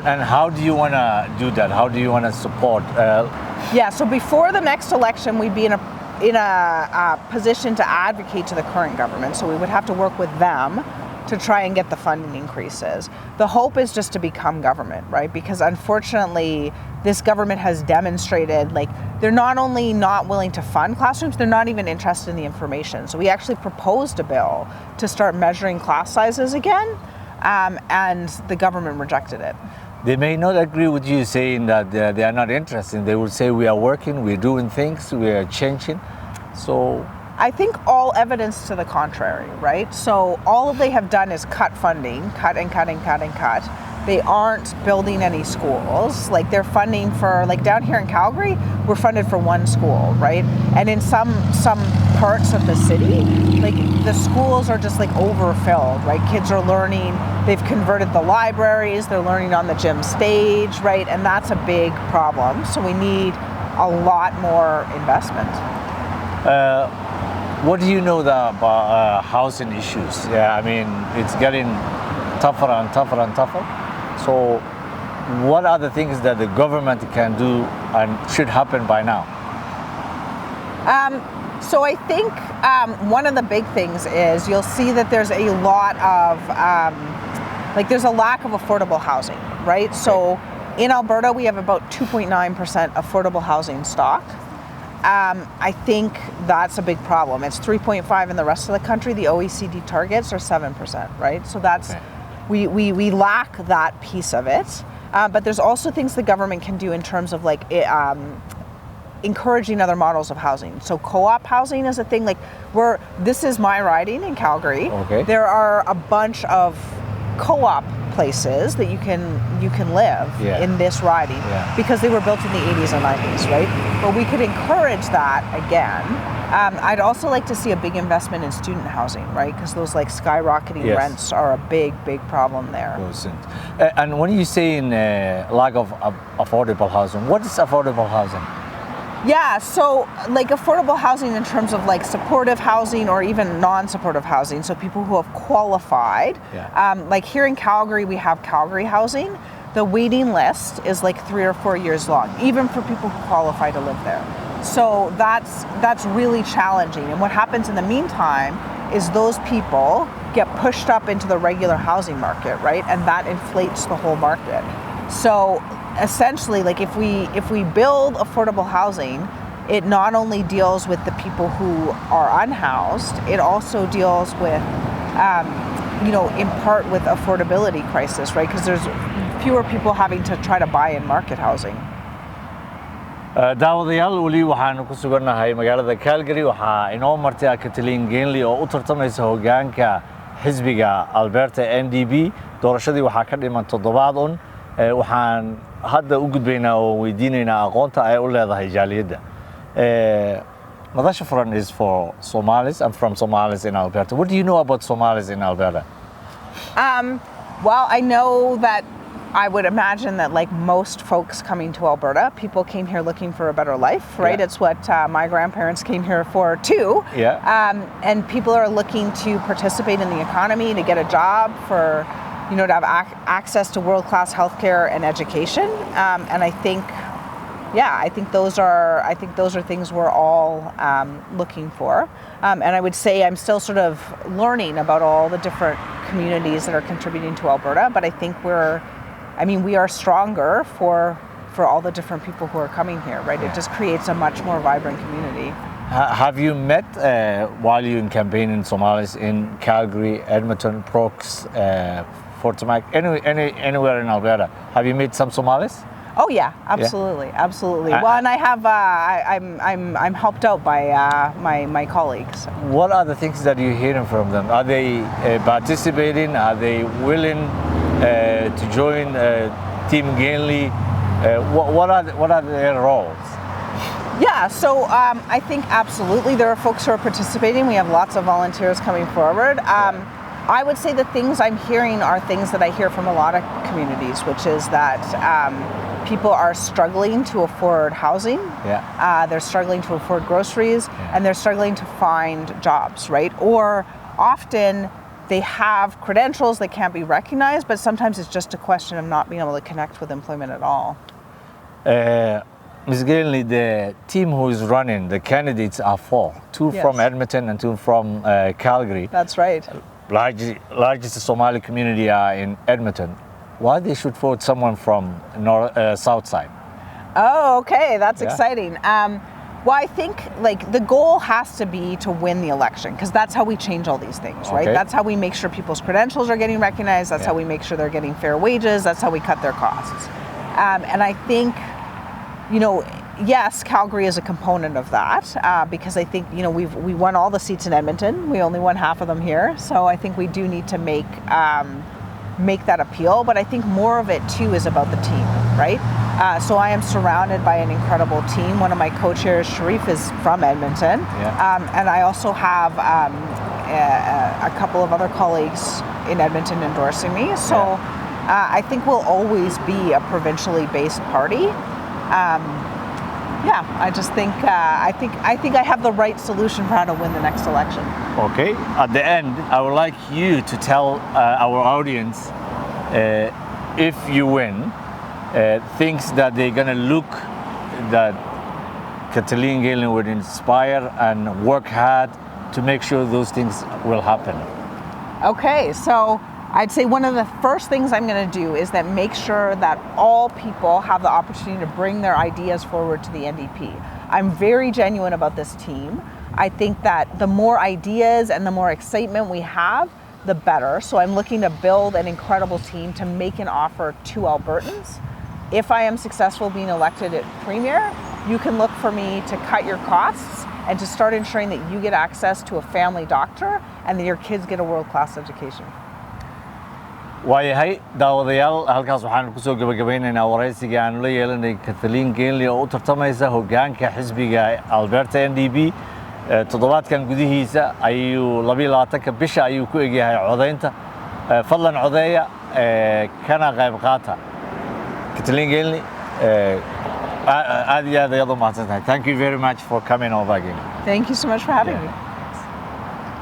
And how do you want to do that? How do you want to support? Yeah, so before the next election, we'd be in a position to advocate to the current government. So we would have to work with them to try and get the funding increases. The hope is just to become government, right? Because unfortunately, this government has demonstrated like they're not only not willing to fund classrooms, they're not even interested in the information. So we actually proposed a bill to start measuring class sizes again, and the government rejected it. They may not agree with you saying that they are not interested. They will say we are working, we're doing things, we are changing. So I think all evidence to the contrary, right? So all they have done is cut funding, cut and cut and cut and cut. They aren't building any schools. Like they're funding for, like down here in Calgary, we're funded for one school, right? And in some parts of the city, like the schools are just like overfilled, right? Kids are learning, they've converted the libraries, they're learning on the gym stage, right? And that's a big problem. So we need a lot more investment. What do you know about housing issues? Yeah, I mean, it's getting tougher and tougher and tougher. So what are the things that the government can do and should happen by now? So I think one of the big things is you'll see that there's a lot of, like there's a lack of affordable housing, right? So in Alberta, we have about 2.9% affordable housing stock. I think that's a big problem. It's 3.5 in the rest of the country. The OECD targets are 7%, right? So that's, we lack that piece of it. But there's also things the government can do in terms of like encouraging other models of housing. So co-op housing is a thing. Like this is my riding in Calgary. Okay. There are a bunch of co-op places that you can live in this riding because they were built in the 80s and 90s, right? But we could encourage that again. I'd also like to see a big investment in student housing, right? Because those like skyrocketing rents are a big problem there. And when you say in lack of affordable housing, what is affordable housing? Yeah, so like affordable housing in terms of like supportive housing or even non-supportive housing, so people who have qualified. Like here in Calgary, we have Calgary Housing. The waiting list is like 3 or 4 years long, even for people who qualify to live there. So that's really challenging. And what happens in the meantime is those people get pushed up into the regular housing market, right? And that inflates the whole market. So essentially, like if we build affordable housing, it not only deals with the people who are unhoused, it also deals with, in part with affordability crisis, right? Because there's fewer people having to try to buy in market housing. daawadayaal weli waxaanu ku sugannahay magaalada Calgary. Waxaa inoo martay Kathleen Ganley oo u tartamaysa hoggaanka xisbiga Alberta NDP. Doorashadii waxaa ka dhiman 7 un. Waxaan hadda u gudbaynaa oo weydiinaynaa aqoonta ay u leedahay Jaalliyada. Madasha Furan is for Somalis. I'm from Somalis in Alberta. What do you know about Somalis in Alberta? Well, I know that I would imagine that like most folks coming to Alberta, people came here looking for a better life, right? It's what my grandparents came here for too. And people are looking to participate in the economy, to get a job, for to have access to world-class healthcare and education. And I think those are things we're all looking for. And I would say I'm still sort of learning about all the different communities that are contributing to Alberta, but I think we are stronger for all the different people who are coming here, right? It just creates a much more vibrant community. Have you met while you're in campaigning Somalis in Calgary, Edmonton, Brooks, Fort Mac, anywhere in Alberta? Have you met some Somalis? Oh yeah, absolutely, absolutely. Well, and I have I'm helped out by my colleagues. What are the things that you're hearing from them? Are they participating? Are they willing to join Team Ganley? What are their roles? Yeah, so I think absolutely there are folks who are participating. We have lots of volunteers coming forward. I would say the things I'm hearing are things that I hear from a lot of communities, which is that people are struggling to afford housing, they're struggling to afford groceries, and they're struggling to find jobs, right? Or often they have credentials that can't be recognized, but sometimes it's just a question of not being able to connect with employment at all. Ms. Ganley, the team who is running, the candidates are 4, 2 Yes. from Edmonton and 2 from Calgary. That's right. Largest Somali community are in Edmonton. Why they should vote someone from south side? Oh, okay, that's Yeah. exciting. Well, I think like the goal has to be to win the election because that's how we change all these things, right? Okay. That's how we make sure people's credentials are getting recognized. That's Yeah. how we make sure they're getting fair wages. That's how we cut their costs. And I think, you know, yes, Calgary is a component of that because I think, you know, we won all the seats in Edmonton. We only won half of them here. So I think we do need to make that appeal. But I think more of it too is about the team, right? So I am surrounded by an incredible team. One of my co-chairs, Sharif, is from Edmonton. Yeah. And I also have a couple of other colleagues in Edmonton endorsing me. So I think we'll always be a provincially based party. Yeah, I just think I think I have the right solution for how to win the next election. Okay. At the end, I would like you to tell our audience if you win, things that they're gonna look that Kathleen Ganley would inspire and work hard to make sure those things will happen. Okay, so I'd say one of the first things I'm going to do is that make sure that all people have the opportunity to bring their ideas forward to the NDP. I'm very genuine about this team. I think that the more ideas and the more excitement we have, the better. So I'm looking to build an incredible team to make an offer to Albertans. If I am successful being elected at Premier, you can look for me to cut your costs and to start ensuring that you get access to a family doctor and that your kids get a world-class education. waayahay daawadayaal halkaas waxaan ku soo gabagabeynaynaa wareysiga aan la yeelanay Kathleen Ganley oo u tartamaysa hogaanka xisbiga Alberta NDP toddobaadkan gudihiisa ayuu 22ka bisha ayuu ku egyahay codeynta fadlan codeeya kana qayb qaata Kathleen Ganley aad iyo aad ayaad u mahadsantahay. Thank you very much for coming over again. Thank you so much for having me.